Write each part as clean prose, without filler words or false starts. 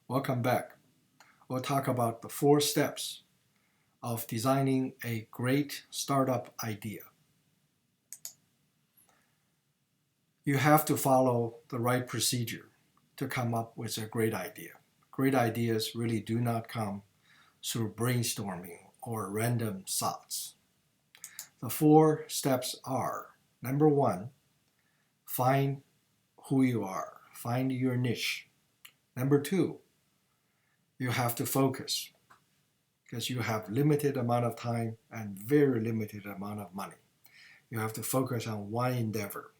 Welcome back. We'll talk about the 4 steps of designing a great startup idea. You have to follow the right procedure to come up with a great idea. Great ideas really do not come through brainstorming or random thoughts. The 4 steps are: number 1, find who you are, find your niche. Number 2, you have to focus because you have limited amount of time and very limited amount of money. You have to focus on one endeavor,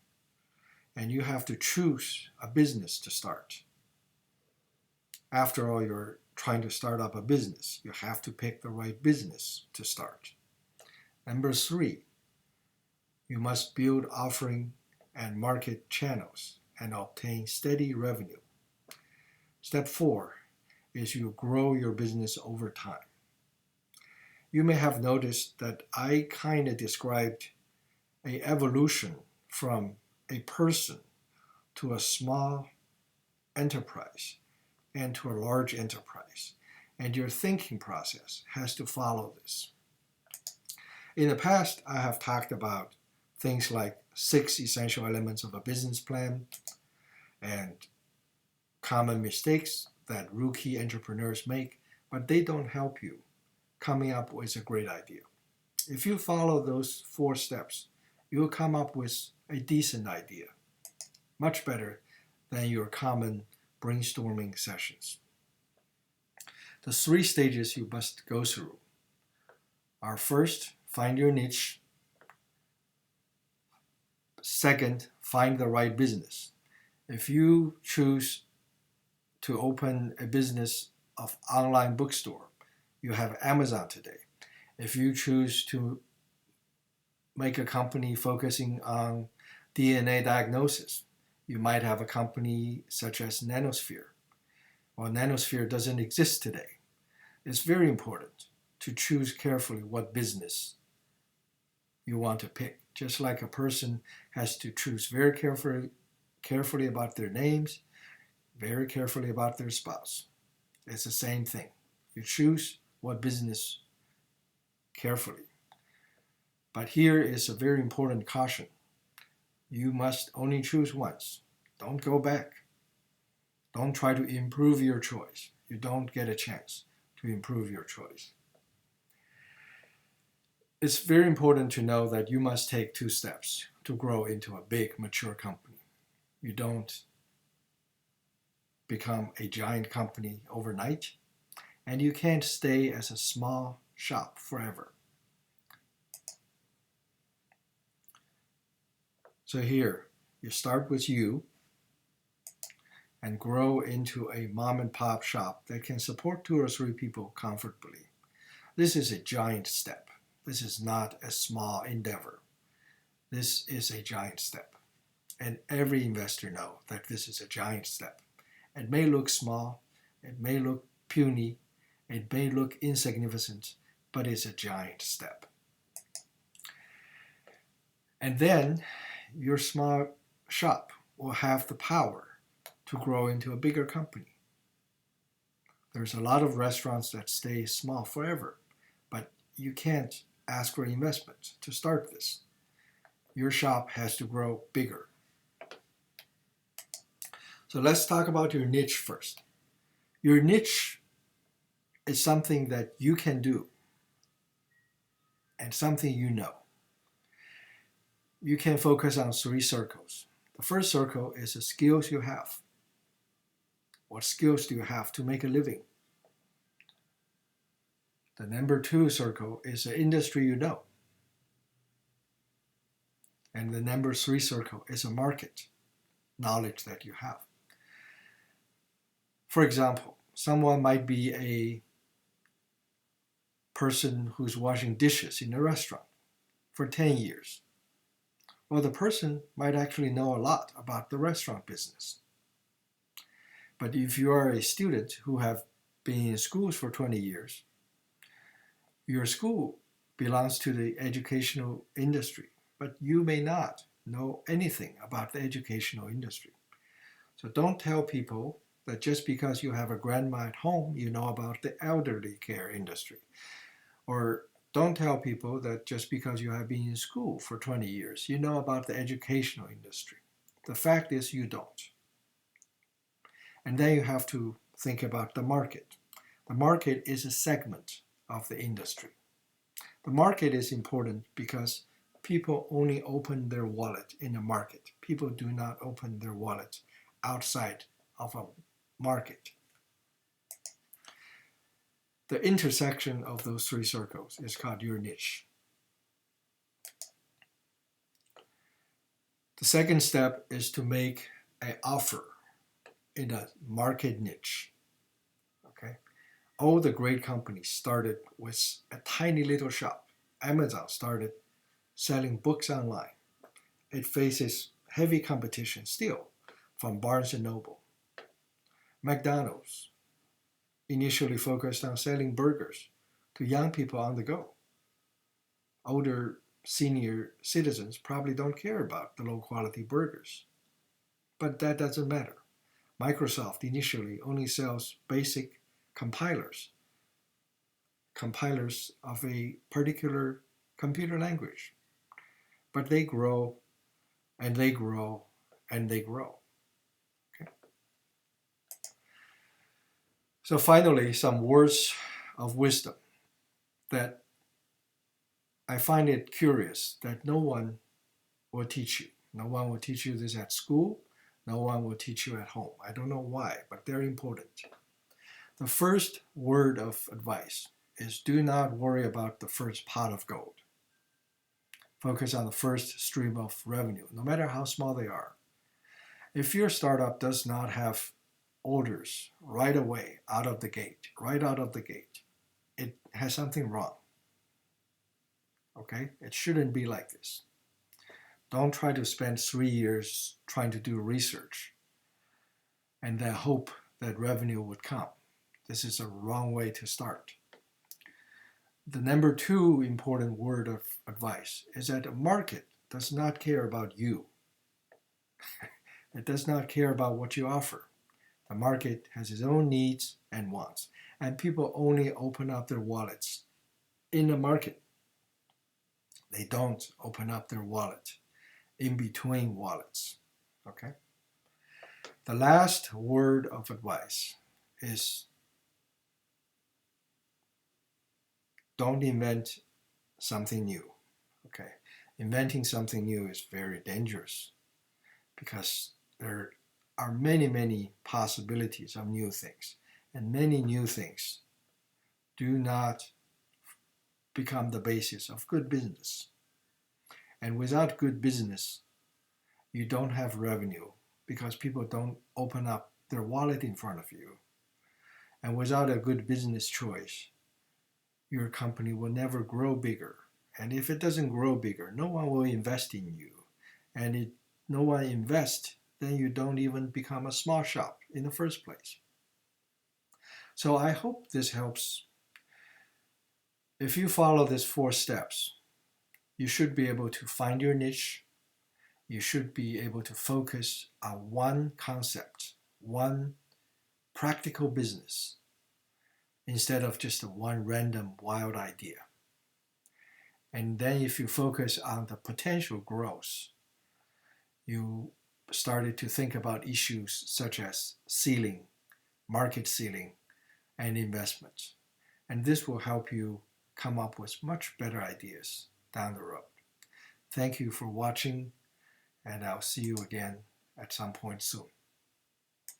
and you have to choose a business to start. After all, you're trying to start up a business. You have to pick the right business to start. Number 3, you must build offering and market channels and obtain steady revenue. Step 4 is you grow your business over time. You may have noticed that I kind of described an evolution from a person to a small enterprise and to a large enterprise. And your thinking process has to follow this. In the past, I have talked about things like 6 essential elements of a business plan and common mistakes that rookie entrepreneurs make, but they don't help you coming up with a great idea. If you follow those 4 steps, you'll come up with a decent idea, much better than your common brainstorming sessions. The 3 stages you must go through are: first, find your niche. Second, find the right business. If you choose to open a business of online bookstore, you have Amazon today. If you choose to make a company focusing on DNA diagnosis, you might have a company such as Nanosphere. Well, Nanosphere doesn't exist today. It's very important to choose carefully what business you want to pick. Just like a person has to choose very carefully about their names, very carefully about their spouse. It's the same thing. You choose what business carefully. But here is a very important caution. You must only choose once. Don't go back. Don't try to improve your choice. You don't get a chance to improve your choice. It's very important to know that you must take 2 steps to grow into a big, mature company. You don't become a giant company overnight, and you can't stay as a small shop forever. So here, you start with you and grow into a mom and pop shop that can support 2 or 3 people comfortably. This is a giant step. This is not a small endeavor. This is a giant step. And every investor knows that this is a giant step. It may look small, it may look puny, it may look insignificant, but it's a giant step. And then your small shop will have the power to grow into a bigger company. There's a lot of restaurants that stay small forever, but you can't ask for investment to start this. Your shop has to grow bigger. So let's talk about your niche first. Your niche is something that you can do and something you know. You can focus on 3 circles. The first circle is the skills you have. What skills do you have to make a living? The number 2 circle is the industry you know. And the number 3 circle is a market knowledge that you have. For example, someone might be a person who's washing dishes in a restaurant for 10 years. Well, the person might actually know a lot about the restaurant business. But if you are a student who have been in schools for 20 years, your school belongs to the educational industry, but you may not know anything about the educational industry. So don't tell people that just because you have a grandma at home, you know about the elderly care industry. Or don't tell people that just because you have been in school for 20 years, you know about the educational industry. The fact is you don't. And then you have to think about the market. The market is a segment of the industry. The market is important because people only open their wallet in the market. People do not open their wallet outside of a market. The intersection of those three circles is called your niche. The second step is to make an offer in a market niche. Okay? All the great companies started with a tiny little shop. Amazon started selling books online. It faces heavy competition still from Barnes and Noble. McDonald's initially focused on selling burgers to young people on the go. Older senior citizens probably don't care about the low quality burgers. But that doesn't matter. Microsoft initially only sells basic compilers of a particular computer language. But they grow and they grow and they grow. Okay? So finally, some words of wisdom that I find it curious that no one will teach you. No one will teach you this at school. No one will teach you at home. I don't know why, but they're important. The first word of advice is do not worry about the first pot of gold. Focus on the first stream of revenue, no matter how small they are. If your startup does not have orders right away, right out of the gate, it has something wrong. Okay? It shouldn't be like this. Don't try to spend 3 years trying to do research and then hope that revenue would come. This is a wrong way to start. The number 2 important word of advice is that the market does not care about you. It does not care about what you offer. The market has its own needs and wants, and people only open up their wallets in the market. They don't open up their wallet in between wallets. Okay? The last word of advice is don't invent something new. Okay? Inventing something new is very dangerous because there are many, many possibilities of new things. And many new things do not become the basis of good business. And without good business, you don't have revenue because people don't open up their wallet in front of you. And without a good business choice, your company will never grow bigger. And if it doesn't grow bigger, no one will invest in you. And if no one invests, then you don't even become a small shop in the first place. So I hope this helps. If you follow these 4 steps, you should be able to find your niche. You should be able to focus on one concept, one practical business, instead of just one random wild idea. And then if you focus on the potential growth, you started to think about issues such as ceiling, market ceiling, and investment. And this will help you come up with much better ideas down the road. Thank you for watching, and I'll see you again at some point soon.